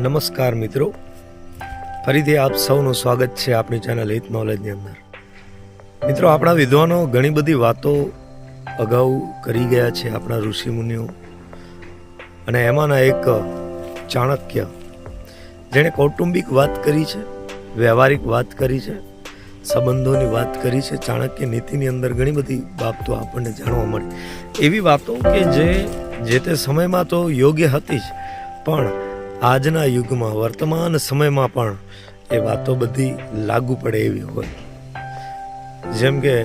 નમસ્કાર મિત્રો, ફરીથી આપ સૌનું સ્વાગત છે આપણી ચેનલ હિત નોલેજની અંદર. મિત્રો, આપણા વિદ્વાનો ઘણી બધી વાતો અગાઉ કરી ગયા છે, આપણા ઋષિમુનિઓ, અને એમાંના એક ચાણક્ય, જેણે કૌટુંબિક વાત કરી છે, વ્યવહારિક વાત કરી છે, સંબંધોની વાત કરી છે. ચાણક્ય નીતિની અંદર ઘણી બધી બાબતો આપણને જાણવા મળી, એવી વાતો કે જે તે સમયમાં તો યોગ્ય હતી જ, પણ આજના યુગમાં, વર્તમાન સમયમાં પણ એ વાતો બધી લાગુ પડે એવી હોય. જેમ કે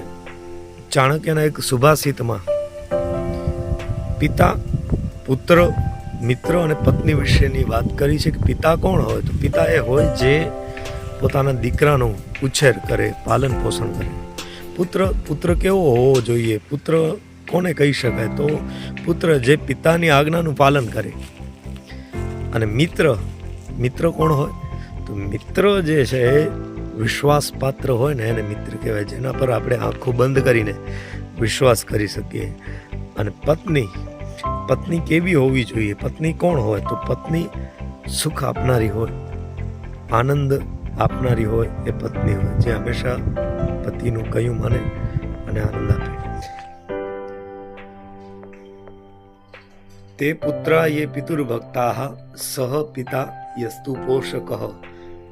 ચાણક્યના એક સુભાષિતમાં પિતા, પુત્ર, મિત્ર અને પત્ની વિશેની વાત કરી છે કે પિતા કોણ હોય? તો પિતા એ હોય જે પોતાના દીકરાનો ઉછેર કરે, પાલન પોષણ કરે. પુત્ર કેવો હોવો જોઈએ? પુત્ર કોને કહી શકાય? તો પુત્ર જે પિતાની આજ્ઞાનું પાલન કરે. અને મિત્ર કોણ હોય? તો મિત્ર જે છે એ વિશ્વાસપાત્ર હોય ને, એને મિત્ર કહેવાય, જેના પર આપણે આંખો બંધ કરીને વિશ્વાસ કરી શકીએ. અને પત્ની કેવી હોવી જોઈએ? પત્ની કોણ હોય? તો પત્ની સુખ આપનારી હોય, આનંદ આપનારી હોય, એ પત્ની હોય, જે હંમેશા પતિનું કહ્યું માને અને આનંદ આપે. તે પુત્રા યે પિતુર્ભક્તાઃ સહ પિતા યસ્તુ પોષકઃ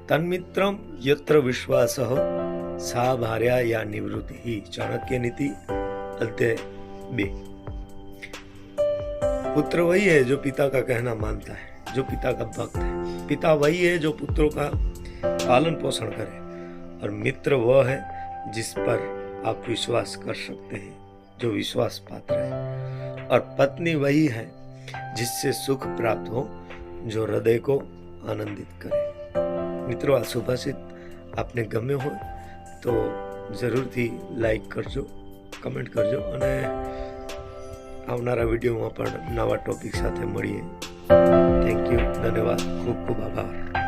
તન્મિત્રમ યત્ર વિશ્વાસઃ સા ભાર્યા યા નિવૃત્તિ. चाणक्य नीति अध्याय 2. पुत्र वही है जो पिता का कहना मानता है, जो पिता का भक्त है. पिता वही है जो पुत्रों का पालन पोषण करे, और मित्र वह है जिस पर आप विश्वास कर सकते हैं, जो विश्वास पात्र है. और पत्नी वही है जिससे सुख प्राप्त हो, जो हृदय को आनंदित करे. મિત્રો, આ સુભાષિત આપને ગમ્યો હોય તો જરૂરથી લાઈક કરજો, કમેન્ટ કરજો, અને આવનારા વિડીયોમાં પણ નવા ટોપિક સાથે મળીએ. થેન્ક યુ, ધન્યવાદ, ખૂબ ખૂબ આભાર.